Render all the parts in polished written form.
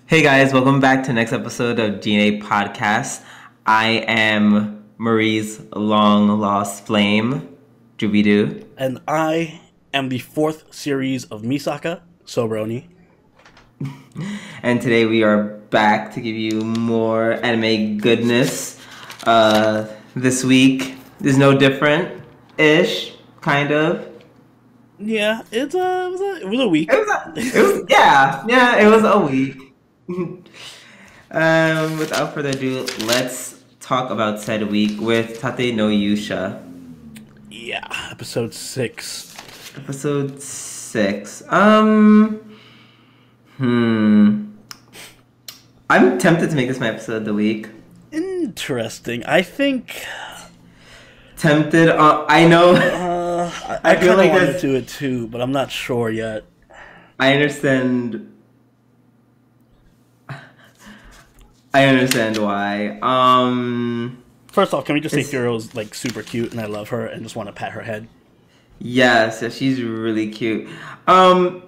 Hey guys, welcome back to the next episode of G&A Podcast. I am Marie's long lost flame, Jubidu. And I am the fourth series of Misaka, Sobroni. And today we are back to give you more anime goodness. This week is no different-ish, kind of. Yeah, it was a week. It was a week. Without further ado, let's talk about said week with Tate no Yuusha. Yeah, episode 6. Episode 6. I'm tempted to make this my episode of the week. Interesting. I think... Tempted? I know. I feel kind of like wanted that's- to do it too, but I'm not sure yet. I understand. I understand why. First off, can we just say Firo's like super cute and I love her and just want to pat her head? Yes, she's really cute. You know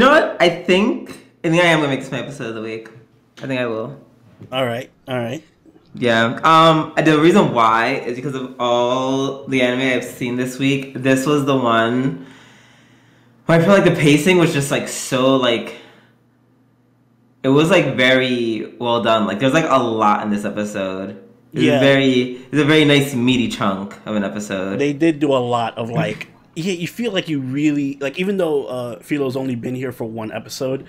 what? I think I am gonna make this my episode of the week. I think I will. All right. Yeah. The reason why is because of all the anime I've seen this week. This was the one where I feel like the pacing was just like so like. It was like very well done. Like there's like a lot in this episode. It's a very nice meaty chunk of an episode. They did do a lot of like you feel like you really like even though Philo's only been here for one episode,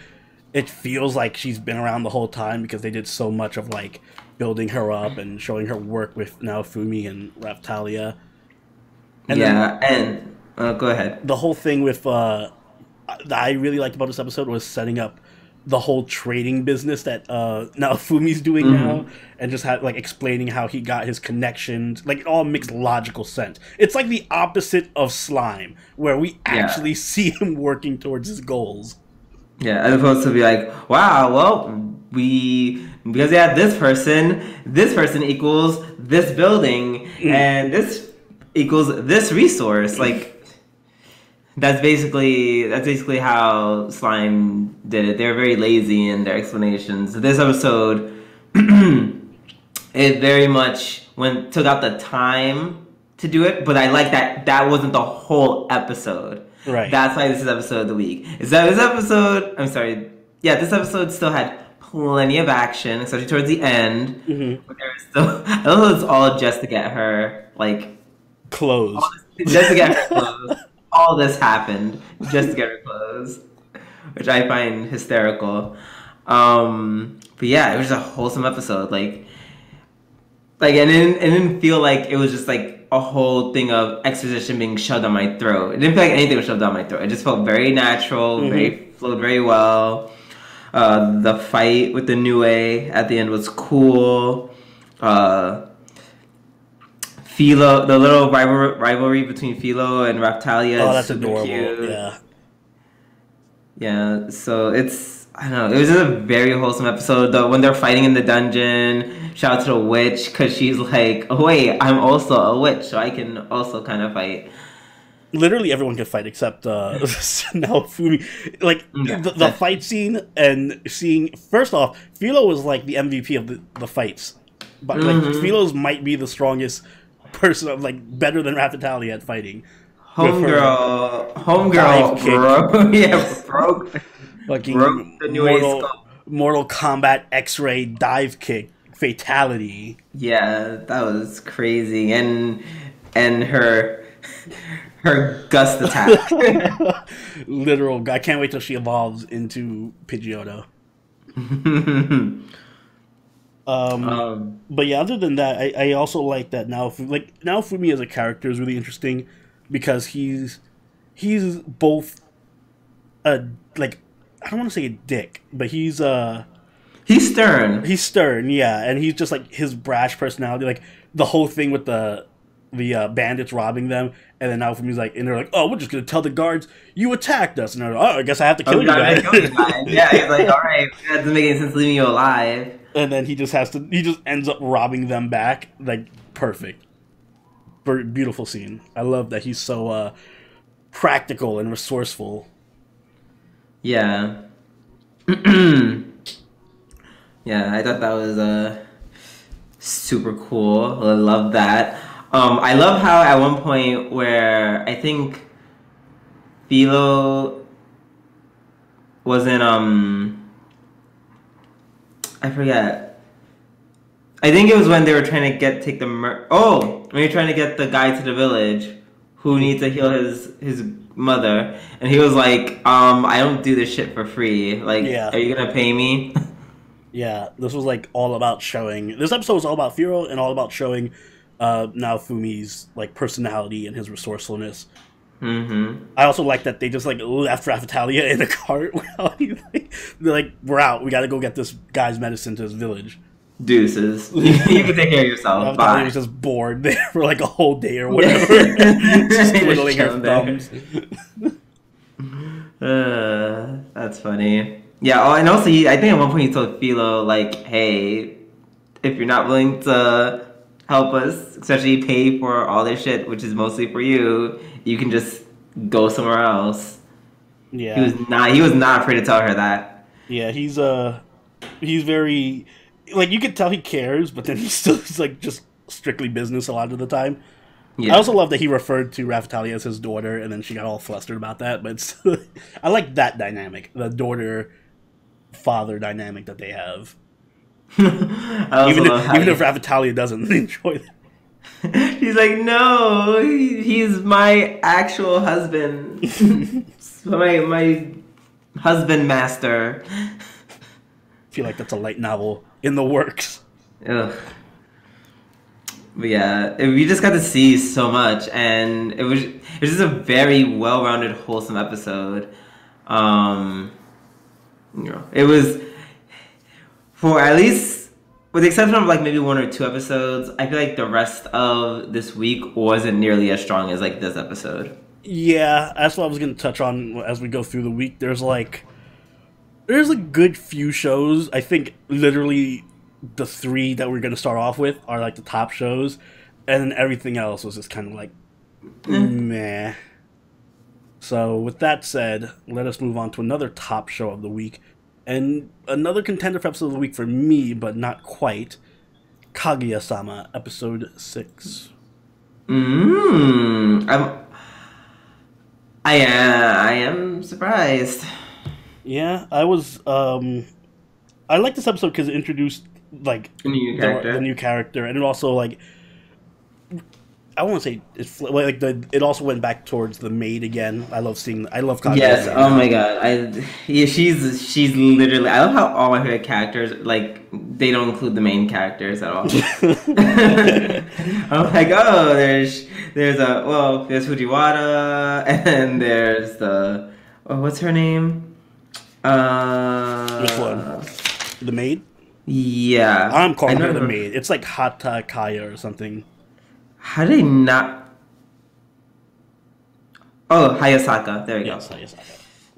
it feels like she's been around the whole time because they did so much of like building her up and showing her work with Naofumi and Raftalia. And go ahead. The whole thing with that I really liked about this episode was setting up the whole trading business that Naofumi's doing now, and just like explaining how he got his connections. Like it all makes logical sense. It's like the opposite of Slime, where we actually see him working towards his goals. Yeah, as opposed to be like, wow, well, because they had this person equals this building, and this equals this resource. Like, that's basically how Slime did it. They were very lazy in their explanations. This episode, it very much took out the time to do it, but I like that wasn't the whole episode. Right. This episode of the week. This episode still had plenty of action, especially towards the end. But there was still, I don't know, it's all just to get her like clothes. Just to get her clothes. All this happened just to get her clothes, which I find hysterical. But yeah, it was just a wholesome episode. Like, and it didn't feel like it was just like a whole thing of exposition being shoved down my throat. It didn't feel like anything was shoved down my throat. It just felt very natural, flowed very well. The fight with the Nue at the end was cool. Philo, the little rivalry between Philo and Raftalia. Oh, that's adorable. Cute. Yeah. Yeah, so I don't know, it was just a very wholesome episode. Though when they're fighting in the dungeon, shout out to the witch, because she's like, oh, wait, I'm also a witch, so I can also kind of fight. Literally everyone can fight except Naofumi. Like, the fight scene and seeing... First off, Philo was like the MVP of the fights. But like, Philo's might be the strongest person, like better than Raftalia at fighting. Homegirl, broke the new Mortal Kombat X-ray dive kick fatality. Yeah, that was crazy, and her gust attack. Literal. I can't wait till she evolves into Pidgeotto. But yeah, other than that, I also like that Naofumi as a character is really interesting because he's both I don't want to say a dick, but he's stern. He's stern, yeah, and he's just like his brash personality, like the whole thing with the bandits robbing them, and then Naofumi's like, and they're like, oh, we're just gonna tell the guards you attacked us, and they're like, oh, I guess I have to kill you guys. Yeah, he's like, all right, that doesn't make any sense leaving you alive. And then he just ends up robbing them back. Like, perfect. Beautiful scene. I love that he's so practical and resourceful. Yeah. Yeah, I thought that was super cool. I love that. I love how at one point where I think Philo was in I forget. I think it was when they were trying to take the when you're trying to get the guy to the village who needs to heal his mother, and he was like, I don't do this shit for free. Like, are you gonna pay me? Yeah, this was like all about showing. This episode was all about Firo and all about showing Naofumi's like personality and his resourcefulness. Mm-hmm. I also like that they just like left Raphtalia in a cart. They're like, we're out. We got to go get this guy's medicine to his village. Deuces. You can take care of yourself. Raphtalia was just bored there for like a whole day or whatever, just twiddling her thumbs. That's funny. Yeah, and also I think at one point he told Philo, like, hey, if you're not willing to help us, especially pay for all this shit, which is mostly for you, you can just go somewhere else. Yeah. He was not afraid to tell her that. Yeah, he's very, like, you could tell he cares, but then he's like just strictly business a lot of the time. Yeah. I also love that he referred to Raphtalia as his daughter, and then she got all flustered about that, but I like that dynamic, the daughter-father dynamic that they have. Even if Raphtalia doesn't enjoy that. He's like, no, he's my actual husband. my husband master. I feel like that's a light novel in the works. Ugh. But yeah, we just got to see so much, and it was just a very well-rounded, wholesome episode. It was, for at least, with the exception of like maybe 1 or 2 episodes, I feel like the rest of this week wasn't nearly as strong as like this episode. Yeah, that's what I was going to touch on as we go through the week. There's a good few shows. I think literally the 3 that we're going to start off with are like the top shows, and then everything else was just kind of like meh. So with that said, let us move on to another top show of the week. And another contender for episode of the week for me, but not quite, Kaguya-sama, episode 6. I am surprised. Yeah, I was. I like this episode because it introduced like the new character, and it also like. I won't say it's like it also went back towards the maid again. I love Kaguya. Yes, oh my god. She's literally, I love how all my favorite characters, like, they don't include the main characters at all. I'm like, oh, there's Fujiwara, and there's what's her name? Which one? The maid? Yeah. I'm calling her the maid. It's like Hata Kaya or something. How did I not? Oh, Hayasaka. There we go. Hayasaka.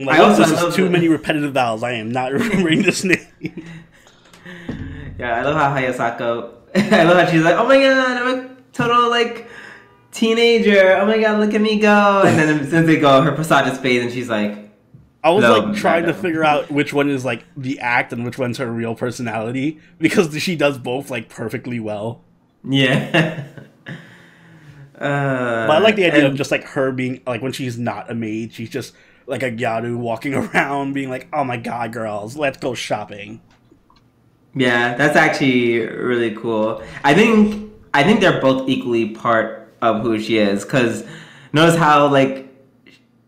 Like, this is too many repetitive vowels. I am not remembering this name. Yeah, I love how Hayasaka. I love how she's like, "Oh my god, I'm a total like teenager. Oh my god, look at me go!" And then since they go, her Prasadas fades, and she's like, I was like trying to figure out which one is like the act and which one's her real personality, because she does both like perfectly well. Yeah. But I like the idea of just like her being like, when she's not a maid, she's just like a gyaru walking around being like, "Oh my god, girls, let's go shopping." Yeah, that's actually really cool. I think they're both equally part of who she is, because notice how like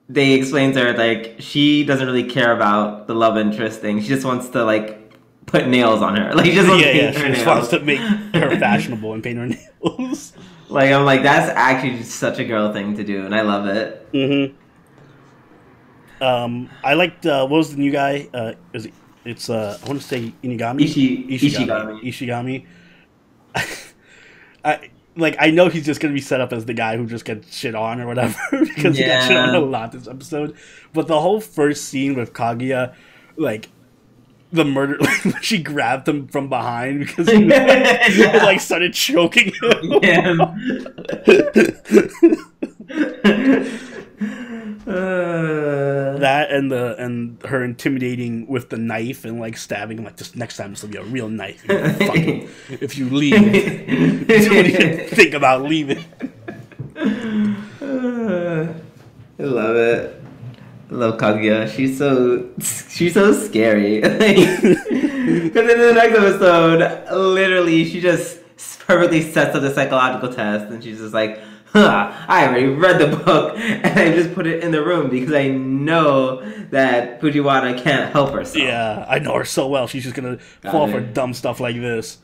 they explain to her like she doesn't really care about the love interest thing. She just wants to like put nails on her. Like she just wants to paint her nails. She just wants to make her fashionable and paint her nails. Like, I'm like, that's actually such a girl thing to do, and I love it. Mm-hmm. I liked, what was the new guy? It's I want to say Inigami? Ishigami. I know he's just going to be set up as the guy who just gets shit on or whatever, because he got shit on a lot this episode. But the whole first scene with Kaguya, like, the murder, like, she grabbed him from behind because he like started choking him. that and her intimidating with the knife and like stabbing him, like, this next time this will be a real knife. Fucking, if you leave, don't even think about leaving. I love it. I love Kaguya. She's so scary. Because in the next episode, literally, she just perfectly sets up the psychological test, and she's just like, I already read the book, and I just put it in the room because I know that Fujiwara can't help herself. Yeah, I know her so well. She's just gonna fall for dumb stuff like this.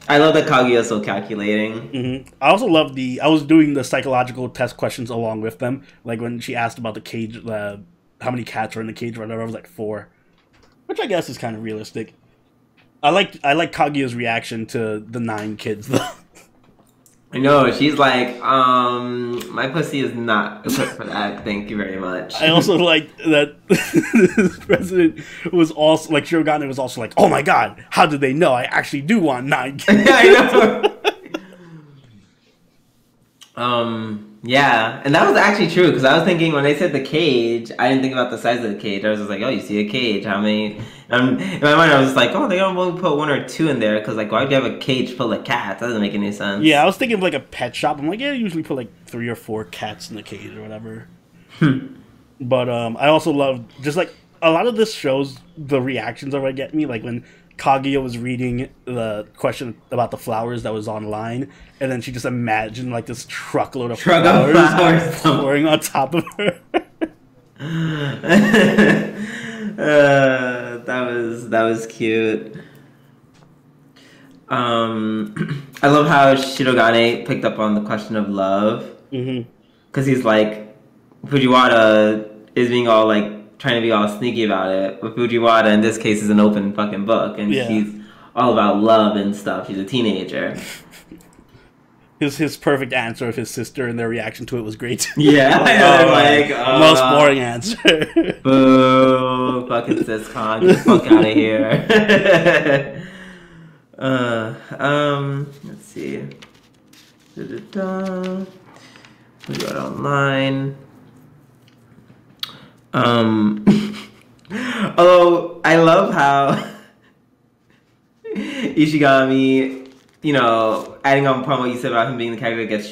I love that Kaguya is so calculating. Mm-hmm. I also love I was doing the psychological test questions along with them. Like when she asked about the cage, how many cats were in the cage or whatever, I was like 4. Which I guess is kind of realistic. I like Kaguya's reaction to the 9 kids, though. I know, she's like, my pussy is not equipped for that, thank you very much. I also like that this president was also, like, Shirogane was also like, oh my god, how did they know I actually do want 9 kids? I know. Yeah, and that was actually true, because I was thinking, when they said the cage, I didn't think about the size of the cage. I was just like, oh, you see a cage, how many? In my mind, I was just like, oh, they don't only put 1 or 2 in there, because, like, why would you have a cage full of cats? That doesn't make any sense. Yeah, I was thinking of, like, a pet shop. I'm like, yeah, you usually put, like, 3 or 4 cats in the cage or whatever. But I also love, just, like, a lot of this shows, the reactions are what get me, like, when Kaguya was reading the question about the flowers that was online, and then she just imagined like this truckload of flowers pouring on top of her. That was cute. I love how Shirogane picked up on the question of love, because he's like, Fujiwara is being all like trying to be all sneaky about it, but Fujiwara in this case is an open fucking book, and she's all about love and stuff. She's a teenager. His perfect answer of his sister and their reaction to it was great. Yeah, most boring answer. Boo, fucking siscon, get the fuck out of here. Let's see. We got online. Although I love how Ishigami, you know, adding on upon what you said about him being the character that gets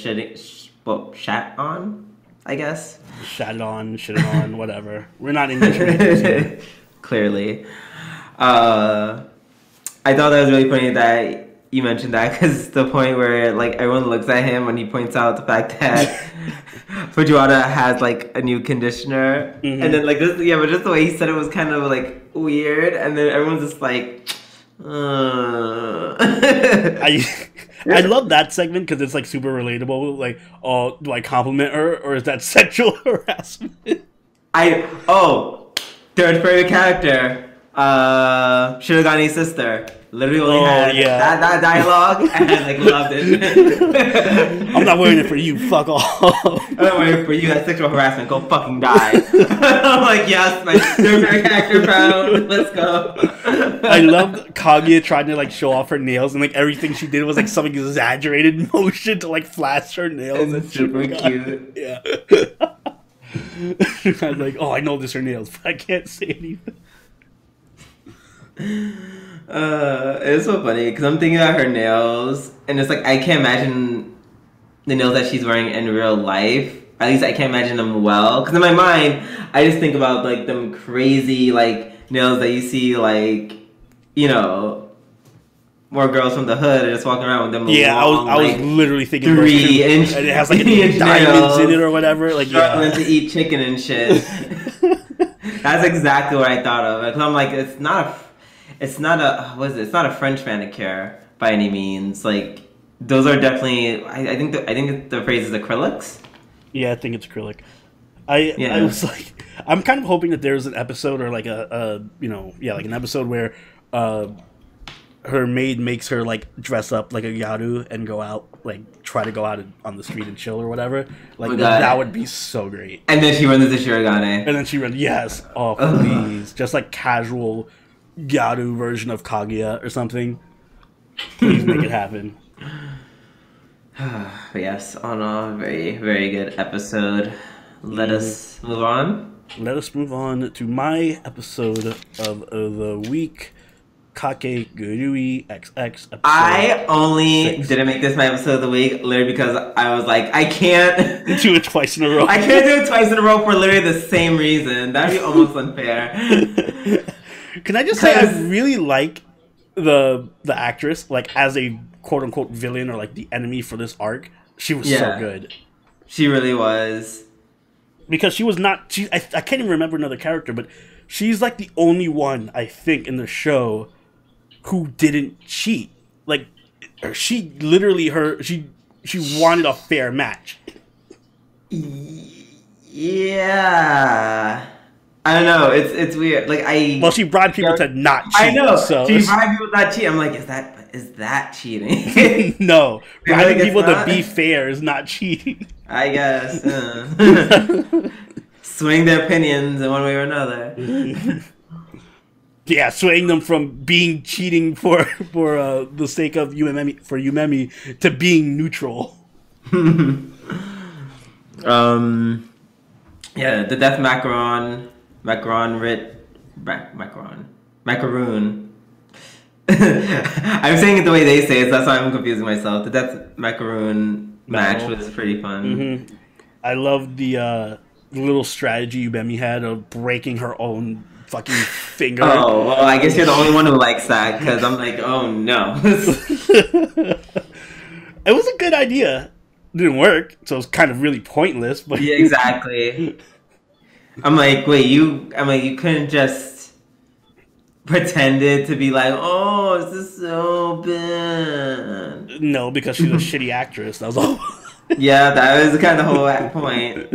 shat on, I guess. Shat on, shit on, whatever. We're not English here. Clearly. I thought that was really funny that you mentioned that, because the point where like everyone looks at him when he points out the fact that Fujiwara has like a new conditioner, and then like this, but just the way he said it was kind of like weird, and then everyone's just like, I love that segment because it's like super relatable. Like, oh, do I compliment her or is that sexual harassment? Third favorite character, Shirogane's sister. Literally only had that dialogue, and I like loved it. I'm not wearing it for you, fuck off. I'm not wearing it for you, that's sexual harassment, go fucking die. I'm like, yes, my favorite character found, let's go. I loved Kaguya trying to like show off her nails, and like everything she did was like some exaggerated motion to like flash her nails. And super cute. Yeah. I was like, oh, I know this are nails, but I can't say anything. It's so funny because I'm thinking about her nails, and it's like I can't imagine the nails that she's wearing in real life. At least I can't imagine them well, because in my mind I just think about like them crazy like nails that you see, like, you know, more girls from the hood are just walking around with them. Yeah, long, I was literally thinking 3 inch, and it has like diamonds in it or whatever. Like struggling to eat chicken and shit. That's exactly what I thought of. Because I'm like, it's not a French manicure by any means. Like, those are definitely. I think the phrase is acrylics. Yeah, I think it's acrylic. I was like, I'm kind of hoping that there's an episode or like like an episode where her maid makes her like dress up like a Yaru and go out, like try to go out on the street and chill or whatever. Like that would be so great. And then she runs into Shirogane. And then she runs. Yes. Oh please, just like casual Yaru version of Kaguya or something. Please make it happen. Yes, on a very, very good episode. Let us move on. let us move on to my episode of the week, Kakegurui XX episode. I only 6. didn't make this my episode of the week literally because I was like, I can't do it twice in a row. I can't do it twice in a row for literally the same reason. That'd be almost unfair. Can I just say I really like the actress, like as a quote unquote villain or like the enemy for this arc. She was so good. She really was. Because she was not. I can't even remember another character, but she's like the only one I think in the show who didn't cheat. Like she literally she wanted a fair match. Yeah. I don't know. It's weird. Like she bribed people to not cheat. I know. So she bribed people to not cheat. I'm like, is that cheating? No, bribing people to not? be fair is not cheating. I guess. Swing their opinions in one way or another. Yeah, swaying them from being cheating for the sake of Yumemi to being neutral. Yeah, the death macaroon. I'm saying it the way they say it, so that's why I'm confusing myself. The death macaroon match was pretty fun. Mm-hmm. I love the little strategy Yumemi had of breaking her own fucking finger. Oh, well, I guess you're the only one who likes that, because I'm like, oh no. It was a good idea. It didn't work, so it was kind of really pointless. But yeah, exactly. I'm like, you couldn't just pretended to be like, oh, this is so bad. No, because she's a shitty actress. That was all. Yeah, that was kind of the whole point.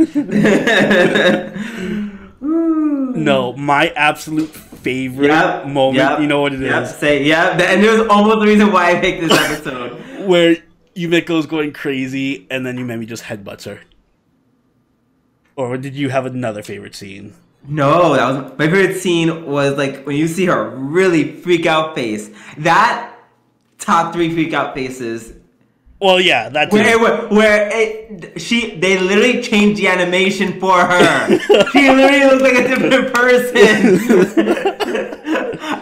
No, my absolute favorite moment. You know what it is? And it was almost the reason why I picked this episode. Where Yumiko's going crazy, and then Yumemi just headbutts her. Or did you have another favorite scene? No, that was my favorite scene was like when you see her really freak out face. That top 3 freak out faces. Well, yeah, that's they literally changed the animation for her. She literally looks like a different person.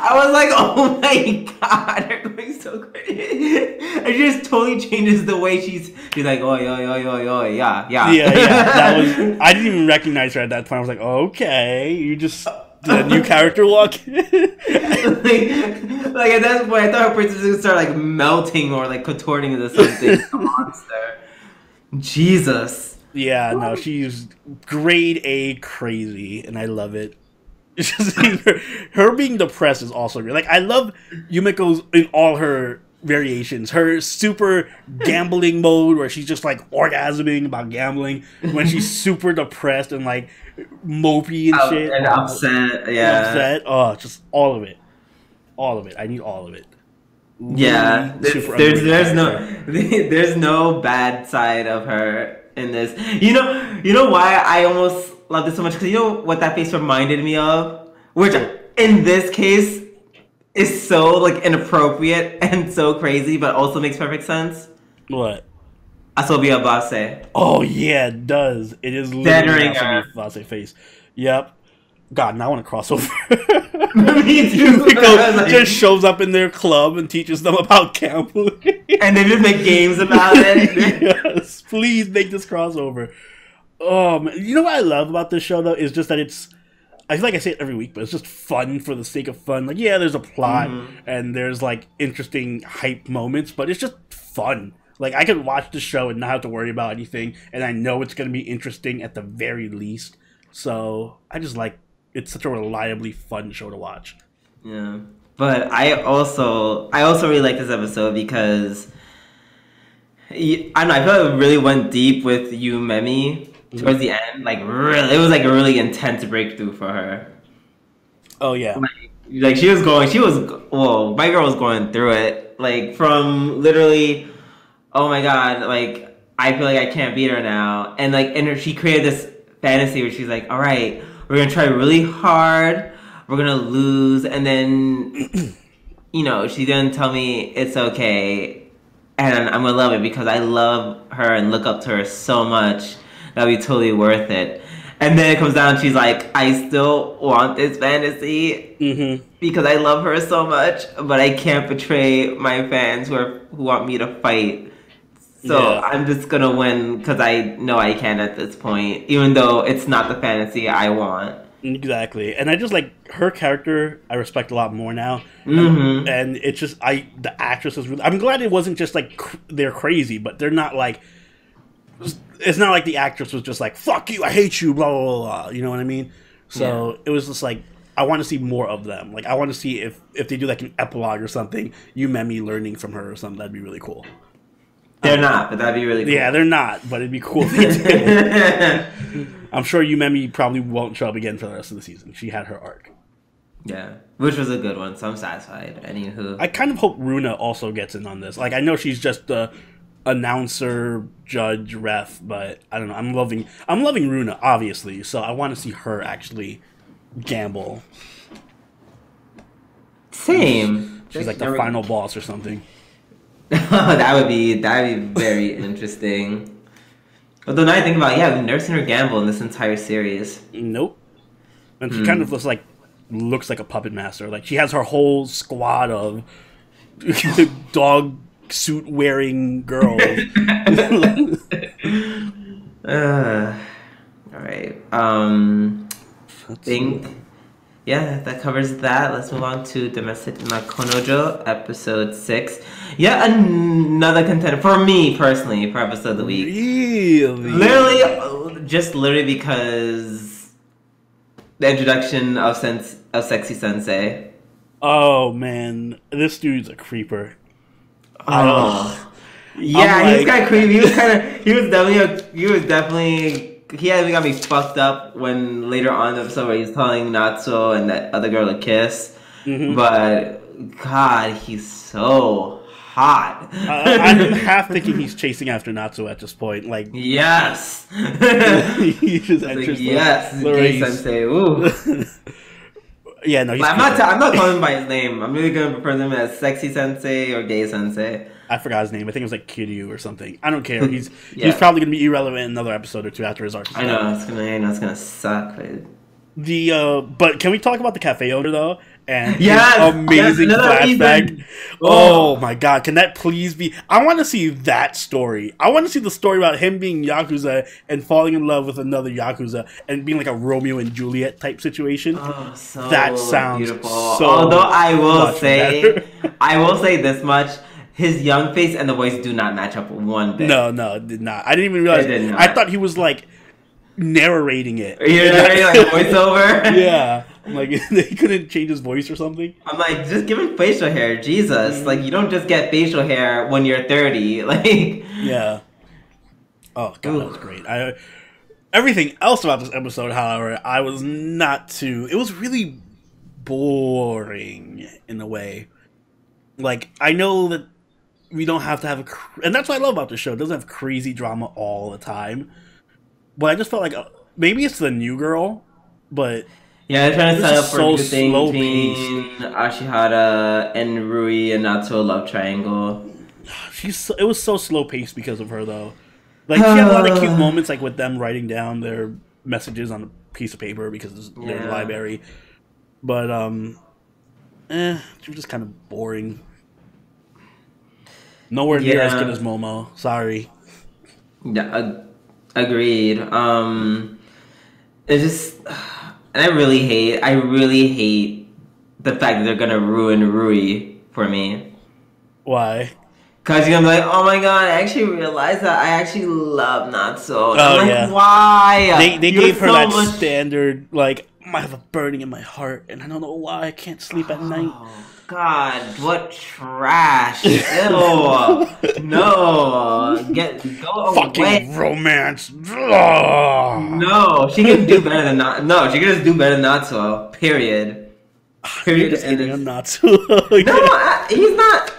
I was like, oh my god, they're going so crazy. And she just totally changes the way she's like, oh yeah. That was. I didn't even recognize her at that point. I was like, okay, you just did a new character walk. Like at that point, I thought her face was gonna start like melting or like contorting into something. A monster. Jesus. Yeah, no, she's grade A crazy, and I love it. It's just her being depressed is also great. Like I love Yumiko's in all her variations. Her super gambling mode where she's just like orgasming about gambling when she's super depressed and like mopey and shit and upset. Oh, just all of it. I need all of it. Yeah, there's no bad side of her in this. You know why I almost love this so much? Because you know what that face reminded me of, which in this case is so like inappropriate and so crazy, but also makes perfect sense. What? Asobi Abase. Oh yeah, it does. It is literally Asobi Abase face. Yep. God, now I want to cross over. Me too. Just shows up in their club and teaches them about gambling. And they just make games about it. Yes, please make this crossover. You know what I love about this show though is just that it's. I feel like I say it every week, but it's just fun for the sake of fun. Like, yeah, there's a plot and there's like interesting hype moments, but it's just fun. Like, I could watch the show and not have to worry about anything, and I know it's going to be interesting at the very least. So I just like. It's such a reliably fun show to watch. Yeah, but I also really like this episode because I don't know. I feel like it really went deep with Yumemi towards the end. Like, really, it was like a really intense breakthrough for her. Oh yeah, like my girl was going through it. Like from literally, oh my god, like I feel like I can't beat her now, and like she created this fantasy where she's like, all right. We're going to try really hard. We're going to lose. And then, she's going to tell me it's okay. And I'm going to love it because I love her and look up to her so much. That'll be totally worth it. And then it comes down, she's like, I still want this fantasy because I love her so much, but I can't betray my fans who want me to fight. So I'm just gonna win because I know I can at this point, even though it's not the fantasy I want. Exactly, and I just like her character. I respect a lot more now, and it's just the actress is really. I'm glad it wasn't just like they're crazy, but they're not like. It's not like the actress was just like "fuck you, I hate you," blah blah blah. Blah, you know what I mean? So it was just like I want to see more of them. Like I want to see if they do like an epilogue or something. Memi learning from her or something. That'd be really cool. They're not, but that'd be really cool. Yeah, they're not, but it'd be cool if they did. I'm sure Memi probably won't show up again for the rest of the season. She had her arc. Yeah, which was a good one, so I'm satisfied. Anywho. I kind of hope Runa also gets in on this. Like, I know she's just the announcer, judge, ref, but I don't know. I'm loving Runa, obviously, so I want to see her actually gamble. Same. She's like the final boss or something. that would be very interesting. Although now I think about it, we've never seen her gamble in this entire series. Nope. And she kind of looks like a puppet master. Like she has her whole squad of dog suit wearing girls. All right. That covers that. Let's move on to Domestic Kanojo, episode 6. Yeah, another contender for me personally for episode of the week. Really? Literally because the introduction of Sexy Sensei. Oh man, this dude's a creeper. Oh. Yeah, he's kind of creepy. He had got me fucked up when later on in the episode where he's telling Natsuo and that other girl to kiss. But God, he's so hot. I'm half thinking he's chasing after Natsuo at this point. Like, yes, he just enters. Yes, gay sensei. Ooh. Yeah, no, I'm not calling him by his name. I'm really gonna refer to him as Sexy Sensei or Gay Sensei. I forgot his name. I think it was like Kiryu or something. I don't care. He's probably gonna be irrelevant in another episode or two after his arc. I know it's gonna suck. But can we talk about the cafe owner though? And amazing flashback. Oh my god, can that please be? I want to see that story. I want to see the story about him being Yakuza and falling in love with another Yakuza and being like a Romeo and Juliet type situation. Oh, so that sounds beautiful. So although I will say this much. His young face and the voice do not match up one bit. No, it did not. I didn't even realize. I thought he was like narrating it. You're narrating like a voiceover? Yeah. Like, he couldn't change his voice or something? I'm like, just give him facial hair. Jesus. Like, you don't just get facial hair when you're 30. Like... Yeah. Oh, God, that was great. Everything else about this episode, however, I was not too... It was really boring, in a way. Like, I know that we don't have to have and that's what I love about the show. It doesn't have crazy drama all the time. But I just felt like maybe it's the new girl, but yeah, they're trying to set up for a good thing between Ashihara and Rui and Natsuo love triangle. It was so slow paced because of her though. Like she had a lot of cute moments, like with them writing down their messages on a piece of paper because it's their library. But she was just kind of boring. Nowhere near as good as Momo. Sorry. Yeah, agreed. It's just, and I really hate the fact that they're gonna ruin Rui for me. Why? Cause you're gonna be like, oh my god, I actually realized that I actually love Natsuo. Oh, I'm like, why? They gave her so that standard, like, I have a burning in my heart, and I don't know why I can't sleep at night. God, what trash! Ew! No, go fucking away. Romance. No, she can do better than she can just do better than Natsuo. Period. Period. Natsuo. No, he's not.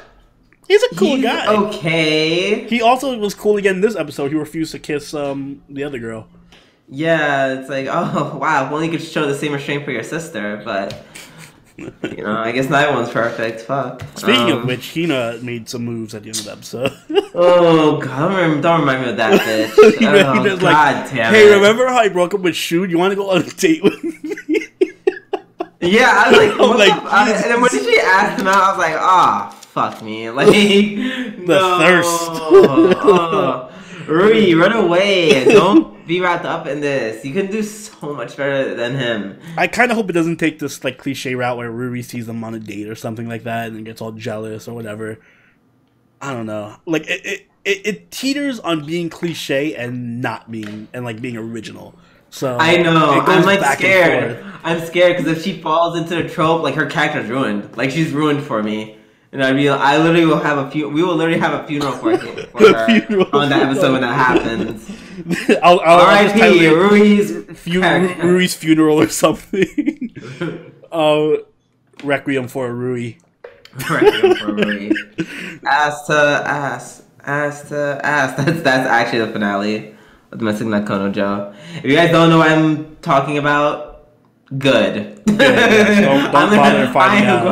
He's a cool guy. Okay. He also was cool again in this episode. He refused to kiss the other girl. Yeah, it's like, oh wow, well you could show the same restraint for your sister, but You know, I guess neither one's perfect. Fuck. Speaking of which, Hina made some moves at the end of the episode. Oh God! Don't remind me of that bitch. Oh, God damn it! Hey, remember how I broke up with Shu? You want to go on a date with me? Yeah, I was like, and then when she asked him out, I was like, fuck me. Like, the thirst. Rui, run away. Don't be wrapped up in this. You can do so much better than him. I kind of hope it doesn't take this like cliche route where Rui sees them on a date or something like that and gets all jealous or whatever. I don't know. Like, it teeters on being cliche and not being, and like being original. So I know. I'm like scared. I'm scared because if she falls into the trope, like her character's ruined. Like she's ruined for me. And I literally will have we will literally have a funeral for her on that episode when that happens. R.I.P. Rui's funeral or something. Requiem for a Rui. Requiem for a Rui. Ass to ass. Ass to ass. That's actually the finale. Domestic Not Kanojo. If you guys don't know what I'm talking about, good. Don't bother finding out.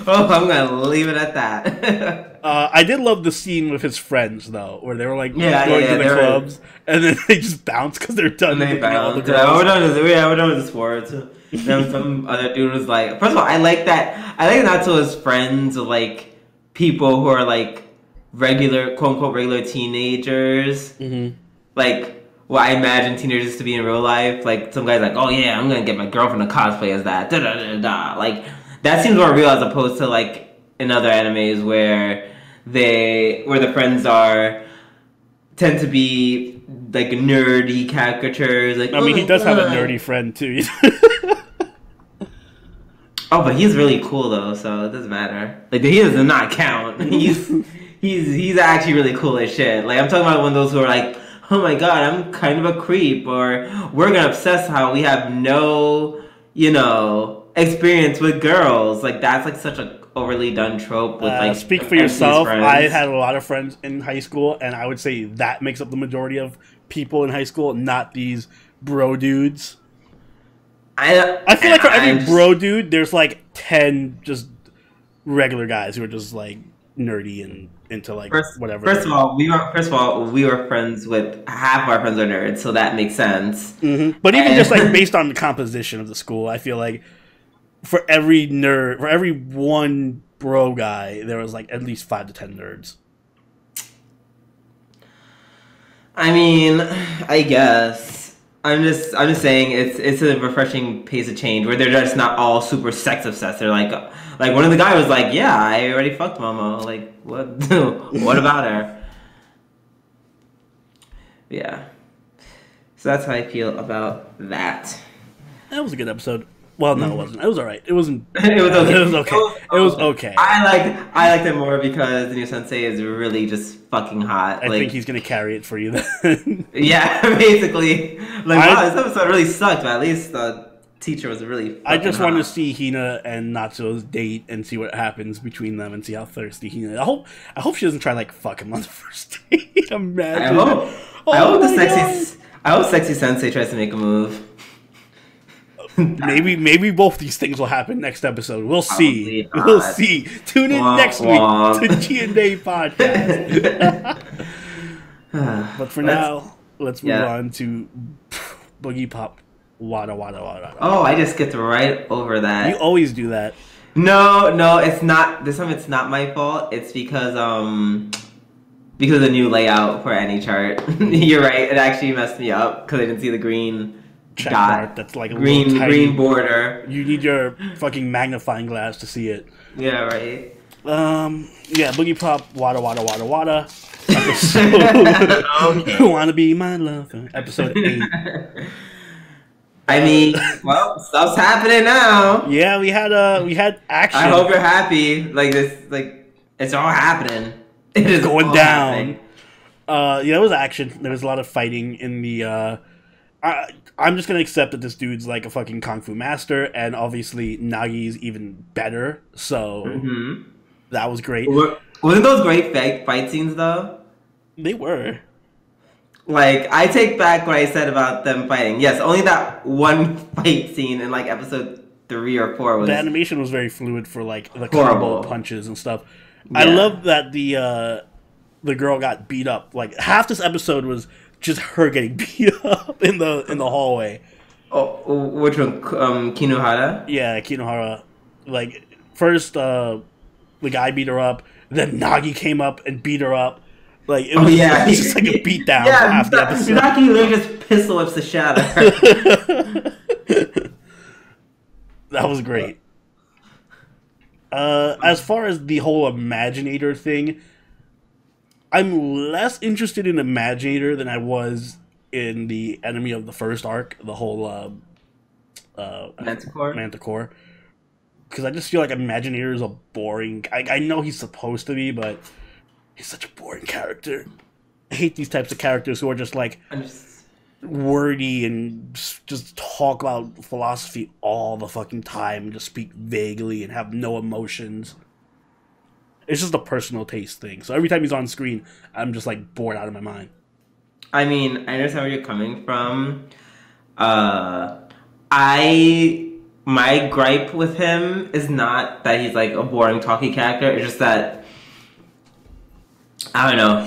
I'm going to leave it at that. I did love the scene with his friends, though, where they were like going to the clubs, and then they just bounce because they're done. And they bounce. We're done with the sports. Then some other dude was like, first of all, I like Natsuo's friends are like people who are like regular, quote unquote, regular teenagers. Mm-hmm. Like, what I imagine teenagers to be in real life. Like, some guy's like, oh yeah, I'm gonna get my girlfriend to cosplay as that. Da, da, da, da. Like, that seems more real as opposed to, like, in other animes where the friends tend to be, like, nerdy caricatures. Like, I mean, he does have a nerdy friend, too. Oh, but he's really cool, though, so it doesn't matter. Like, he does not count. He's actually really cool as shit. Like, I'm talking about one of those who are like, oh my god, I'm kind of a creep, or we're gonna obsess how we have no, experience with girls. Like, that's like such a overly done trope with like speak for yourself. I had a lot of friends in high school, and I would say that makes up the majority of people in high school, not these bro dudes. I feel like for every bro dude, there's like 10 just regular guys who are just like nerdy and into like whatever. First of all, we were friends with half of our friends are nerds, so that makes sense. Mm-hmm. But even just like based on the composition of the school, I feel like for every one bro guy, there was like at least 5 to 10 nerds. I mean, I guess I'm just saying it's a refreshing pace of change where they're just not all super sex obsessed. They're like one of the guys was like, yeah, I already fucked Momo. Like, what? What about her? Yeah. So that's how I feel about that. That was a good episode. Well, no, it wasn't. It was alright. It wasn't. It was okay. It was okay. It was okay. I liked it more because the new sensei is really just fucking hot. I think he's gonna carry it for you then. Yeah, basically. Like, wow, this episode really sucked, but at least the teacher was really. I just want to see Hina and Natsuo's date and see what happens between them and see how thirsty Hina is. I hope she doesn't try like fuck him on the first date. Imagine. I hope sexy sensei tries to make a move. Maybe both these things will happen next episode. We'll see. We'll see. Tune in next week to G&A podcast. But for now, let's move on to Boogiebop. Wada wada wada. Oh, I just skipped right over that. You always do that. No, it's not. This time it's not my fault. It's because of the new layout for any chart. You're right. It actually messed me up because I didn't see the green check dot. Mark that's like a green border. You need your fucking magnifying glass to see it. Yeah, right. Boogiebop wada wada wada wada. Episode Wanna Be My Lover. Episode 8. I mean, well, stuff's happening now. Yeah, we had action. I hope you're happy. Like this, like it's all happening. It is going down. There was action. There was a lot of fighting in the. I'm just gonna accept that this dude's like a fucking kung fu master, and obviously Nagi's even better. So that was great. Wasn't those great fight scenes though? They were. Like, I take back what I said about them fighting. Yes, only that one fight scene in like episode 3 or 4 was the animation was very fluid for like the horrible. combo punches and stuff. Yeah. I love that the girl got beat up. Like half this episode was just her getting beat up in the hallway. Oh, which one? Kinohara? Yeah, Kinohara. Like first, the guy beat her up. Then Nagi came up and beat her up. Like it was, it was just like a beatdown for half the episode. Nagi literally just pistol whips the shot at her. That was great. As far as the whole Imaginator thing, I'm less interested in Imaginator than I was in the enemy of the first arc, the whole Manticore. Because I just feel like Imaginator is a boring... I know he's supposed to be, but he's such a boring character. I hate these types of characters who are just like wordy and just talk about philosophy all the fucking time and just speak vaguely and have no emotions. It's just a personal taste thing. So every time he's on screen, I'm just like bored out of my mind. I mean, I understand where you're coming from. My gripe with him is not that he's like a boring talky character. It's just that I don't know,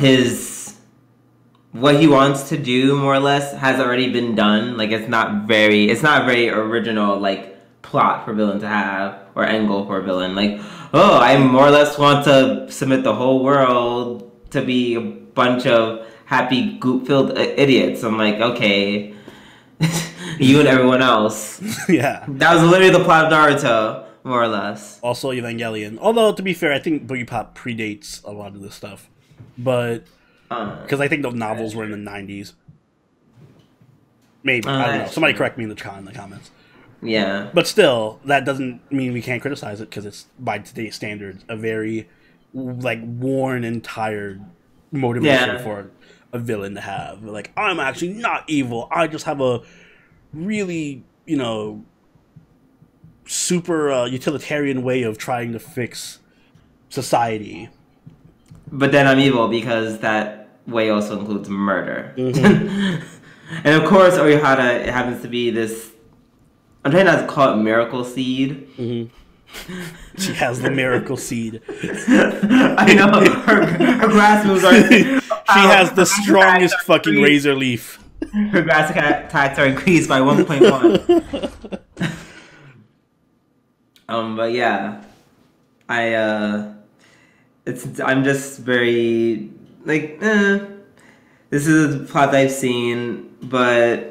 what he wants to do more or less has already been done. Like it's not very original like plot for villain to have or end goal for a villain. Like, oh, I more or less want to submit the whole world to be a bunch of happy goop-filled idiots. I'm like, okay, you and everyone else. Yeah. That was literally the plot of Naruto, more or less. Also Evangelion. Although, to be fair, I think Boogiebop predates a lot of this stuff. But, because I think the novels were in the 90s. Maybe. I don't know. Somebody correct me in the comments. Yeah. But still, that doesn't mean we can't criticize it, because it's, by today's standards, a very, like, worn and tired motivation for a villain to have. Like, I'm actually not evil. I just have a really, you know, super utilitarian way of trying to fix society. But then I'm evil because that way also includes murder. Mm-hmm. And of course, Orihara, it happens to be this... I'm trying not to call it miracle seed. Mm-hmm. She has the miracle seed. I know. Her grass moves are... She has the strongest fucking razor leaf. Her grass attacks are increased by 1.1. But yeah. I'm just very... Like, this is a plot I've seen, but...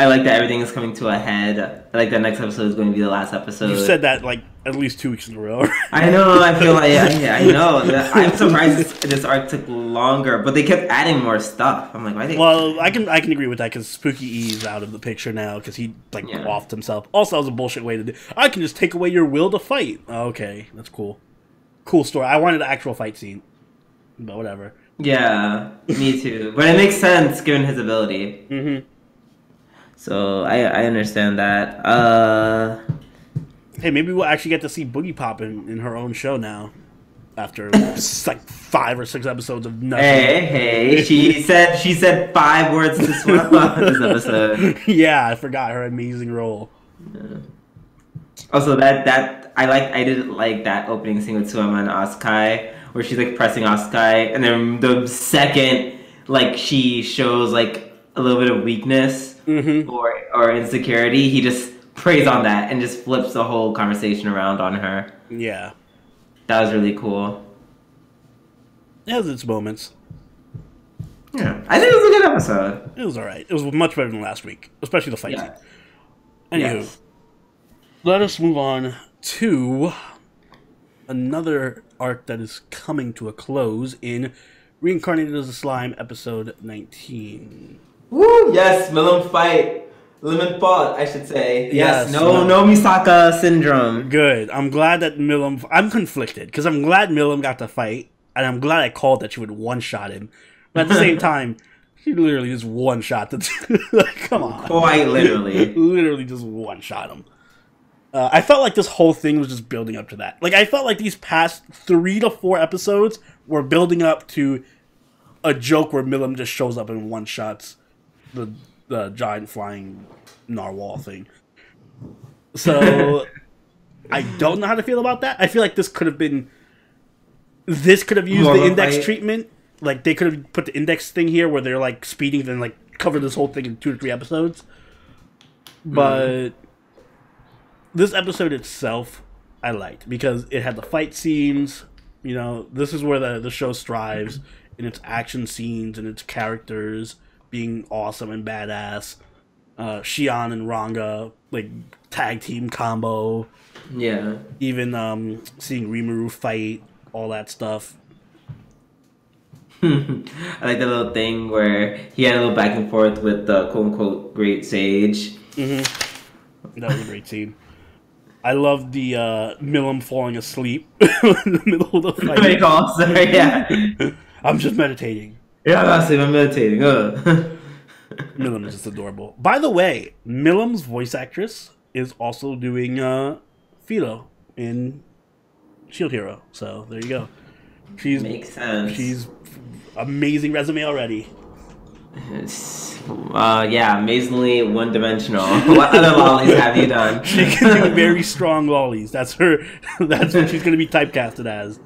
I like that everything is coming to a head. I like that next episode is going to be the last episode. You said that like at least 2 weeks in a row. I know. I feel like I know. I'm surprised this arc took longer, but they kept adding more stuff. I'm like, why? Well, I can agree with that because Spooky E's out of the picture now because he like offed himself. Also, that was a bullshit way to do. I can just take away your will to fight. Oh, okay, that's cool. Cool story. I wanted an actual fight scene, but whatever. Yeah, me too. But it makes sense given his ability. Mm-hmm. So I understand that. Hey, maybe we'll actually get to see Boogiebop in her own show now. After like 5 or 6 episodes of nothing. Hey, she said 5 words to swap on this episode. Yeah, I forgot her amazing role. Yeah. Also, that I didn't like that opening scene with Suema and Asukai, where she's like pressing Asukai, and then the second like she shows like a little bit of weakness. Mm-hmm. or insecurity, he just preys on that and just flips the whole conversation around on her. Yeah. That was really cool. It has its moments. Yeah. I think it was a good episode. It was alright. It was much better than last week. Especially the fight scene. Anywho. Yes. Let us move on to another arc that is coming to a close in Reincarnated as a Slime, episode 19. Woo! Yes, Milim fight. Lemon fought, I should say. Yes, no Misaka syndrome. Good. I'm glad that Milim... I'm conflicted, because I'm glad Milim got to fight, and I'm glad I called that she would one-shot him. But at the same time, she literally just one-shot the... like, come on. Quite literally. Literally just one-shot him. I felt like this whole thing was just building up to that. Like, I felt like these past 3 to 4 episodes were building up to a joke where Milim just shows up and one-shots the giant flying narwhal thing. So I don't know how to feel about that. I feel like this could have used the index treatment. Like they could have put the index thing here where they're like speeding, then like cover this whole thing in 2 or 3 episodes. But this episode itself, I liked because it had the fight scenes. You know, this is where the show strives in its action scenes and its characters being awesome and badass. Shion and Ranga, like, tag team combo. Yeah. Even seeing Rimuru fight, all that stuff. I like the little thing where he had a little back and forth with the quote-unquote great sage. Mm-hmm. That was a great scene. I love the Milim falling asleep in the middle of the fight. Yeah. I'm just meditating. Yeah, I'm meditating. Milim is just adorable. By the way, Milim's voice actress is also doing Philo in Shield Hero. So there you go. Makes sense. She's amazing resume already. Yeah, amazingly one-dimensional. What other lollies have you done? She can do very strong lollies. That's her. That's what she's going to be typecasted as.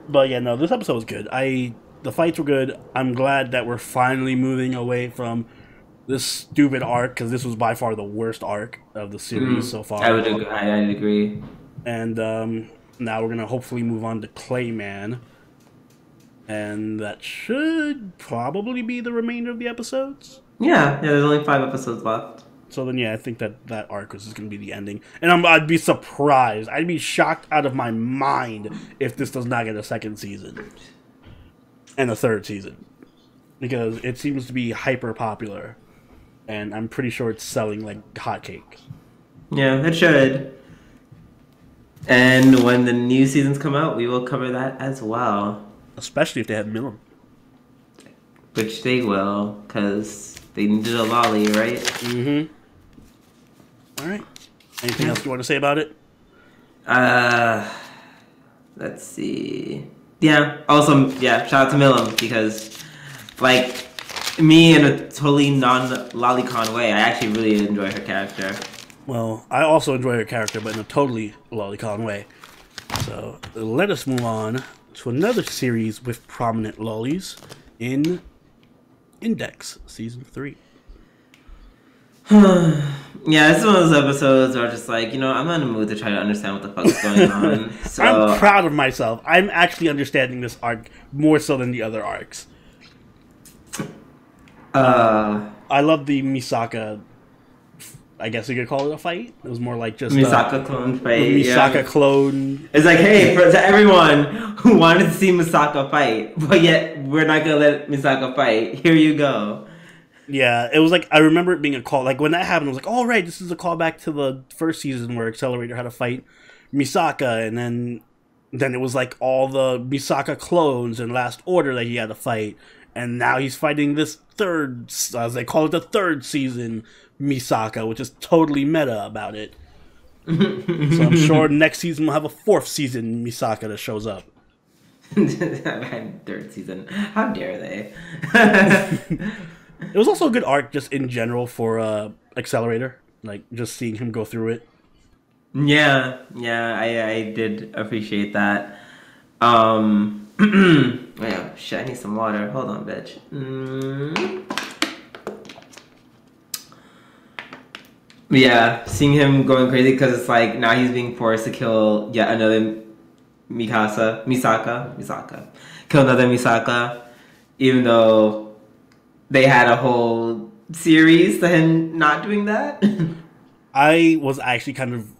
But yeah, no, this episode was good. The fights were good. I'm glad that we're finally moving away from this stupid arc, because this was by far the worst arc of the series so far. I'd agree. And now we're going to hopefully move on to Clayman. And that should probably be the remainder of the episodes. Yeah, there's only 5 episodes left. So then, yeah, I think that arc is going to be the ending. And I'd be surprised. I'd be shocked out of my mind if this does not get a second season. And a third season. Because it seems to be hyper popular. And I'm pretty sure it's selling like hotcakes. Yeah, it should. And when the new seasons come out, we will cover that as well. Especially if they have Milim. Which they will, because they needed a lolly, right? Mm-hmm. Alright. Anything else you want to say about it? Let's see. Yeah, also, shout out to Milim, because, like, me in a totally non-lolicon way, I actually really enjoy her character. Well, I also enjoy her character, but in a totally lolicon way. So, let us move on to another series with prominent lollies in Index Season 3. Yeah, this is one of those episodes where I'm just like, I'm not in the mood to try to understand what the fuck's going on. So I'm proud of myself. I'm actually understanding this arc more so than the other arcs. I love the Misaka, I guess you could call it a fight. It was more like just Misaka clone fight. Misaka clone. It's like, hey, to everyone who wanted to see Misaka fight, but yet we're not gonna let Misaka fight. Here you go. Yeah, it was like, I remember it being a call. Like when that happened, I was like, oh right, this is a callback to the first season where Accelerator had to fight Misaka, and then it was like all the Misaka clones in Last Order that he had to fight, and now he's fighting this third, as they call it, the third season Misaka, which is totally meta about it. So I'm sure next season we'll have a 4th season Misaka that shows up. Third season. How dare they? It was also a good arc just in general for Accelerator. Like, just seeing him go through it. Yeah, I did appreciate that. Wait, shit, I need some water. Hold on, bitch. Yeah, seeing him going crazy because it's like now he's being forced to kill yet another Misaka. Kill another Misaka, even though they had a whole series to him not doing that. I was actually kind of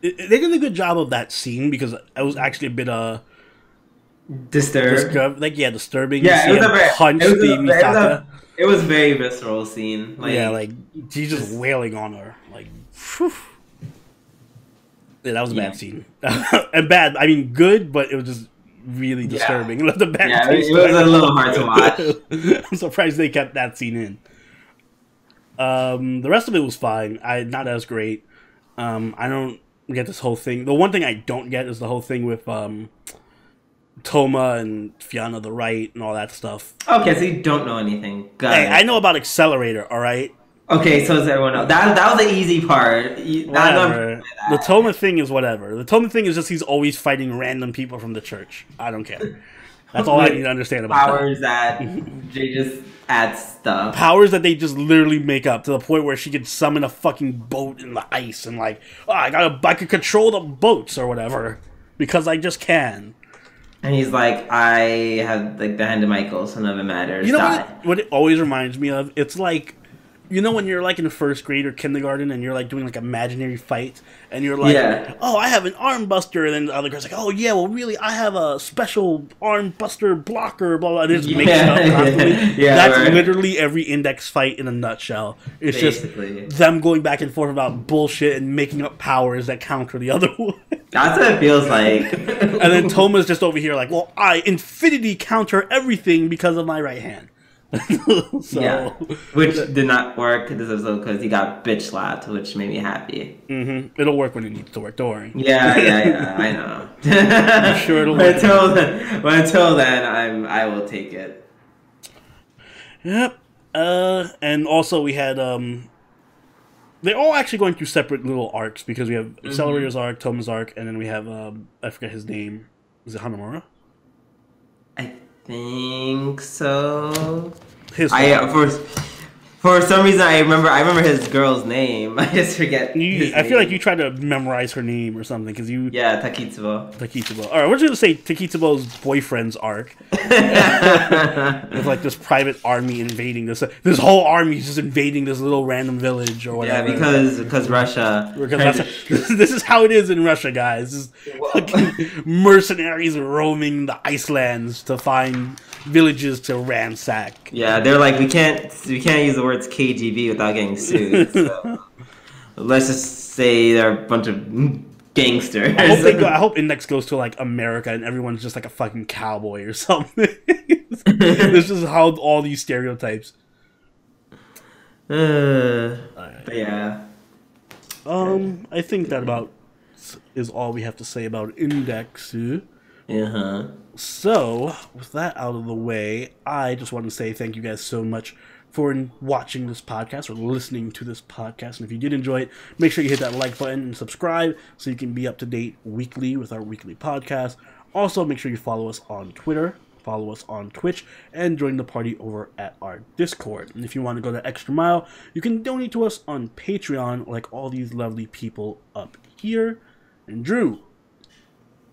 they did a good job of that scene because I was actually a bit disturbing. Disturbing. Yeah, It was a very visceral scene. Like, yeah, like she's just wailing on her. Like, whew. Yeah, that was a bad scene. And bad, I mean, good, but it was just really disturbing. Yeah, it was a little hard to watch. I'm surprised they kept that scene in. The rest of it was fine. Not as great. I don't get this whole thing. The one thing I don't get is the whole thing with Toma and Fiona the Right and all that stuff. Okay, so you don't know anything. Hey, I know about Accelerator, all right? Okay, so is everyone else. That was the easy part. Whatever. The Toma thing is whatever. The Toma thing is just he's always fighting random people from the church. I don't care. That's all I need to understand about powers that they just add stuff. Powers that they just literally make up to the point where she could summon a fucking boat in the ice and like, oh, I could control the boats or whatever because I just can. And he's like, I have like the hand of Michael, so none of it matters. You know what it always reminds me of? It's like, you know when you're like in first grade or kindergarten and you're like doing like imaginary fights and you're like, oh, I have an arm buster, and then the other guy's like, oh yeah, well really I have a special arm buster blocker, blah blah. It just makes it up constantly. That's literally every Index fight in a nutshell. It's basically just them going back and forth about bullshit and making up powers that counter the other one. That's what it feels like. And then Toma's just over here like, well, I infinity counter everything because of my right hand. So, which did not work this episode because he got bitch slapped, which made me happy. It'll work when it needs to work. Don't worry. Yeah, I know. I'm sure it'll work. Until then, I will take it. Yep. And also we had they're all actually going through separate little arcs because we have Accelerator's arc, Toma's arc, and then we have I forget his name. Is it Hanamura? I think so. For some reason I remember his girl's name. I just forget. I feel like you tried to memorize her name or something because you. Yeah, Takitsubo. All right, we're just gonna say Takitsubo's boyfriend's arc. With like this private army invading this whole army is just invading this little random village or whatever. Yeah, because Russia. This is how it is in Russia, guys. This fucking mercenaries roaming the Icelands to find villages to ransack. Yeah, they're like we can't use the words KGB without getting sued. So let's just say they're a bunch of gangsters. I hope Index goes to like America and everyone's just like a fucking cowboy or something. This is how all these stereotypes. But yeah. I think that about is all we have to say about Index. So, with that out of the way, I just want to say thank you guys so much for watching this podcast or listening to this podcast. And if you did enjoy it, make sure you hit that like button and subscribe so you can be up to date weekly with our weekly podcast. Also, make sure you follow us on Twitter, follow us on Twitch, and join the party over at our Discord. And if you want to go the extra mile, you can donate to us on Patreon like all these lovely people up here. And Drew, do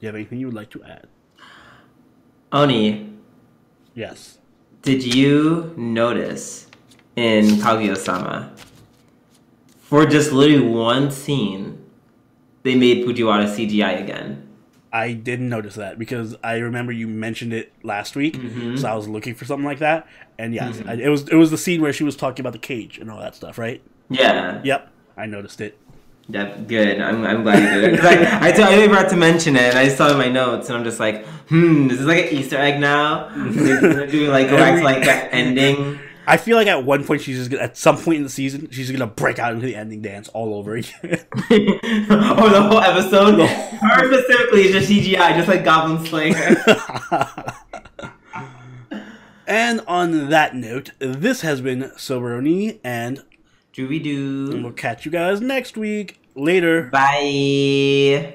you have anything you would like to add? Oni. Yes. Did you notice in Kaguya-sama, for just literally one scene, they made Fujiwara CGI again? I didn't notice that because I remember you mentioned it last week, so I was looking for something like that. And yes, it was the scene where she was talking about the cage and all that stuff, right? Yeah. Yep, I noticed it. Yeah, good. I'm glad you did it. I forgot to mention it, and I saw it in my notes, and I'm just like, is this like an Easter egg now? Do like go back to like that ending? I feel like at one point at some point in the season, she's gonna break out into the ending dance all over again. Oh, the whole episode? Her specifically is just CGI, just like Goblin Slayer. And on that note, this has been Soberoni and Dooby-doo. And we'll catch you guys next week. Later. Bye.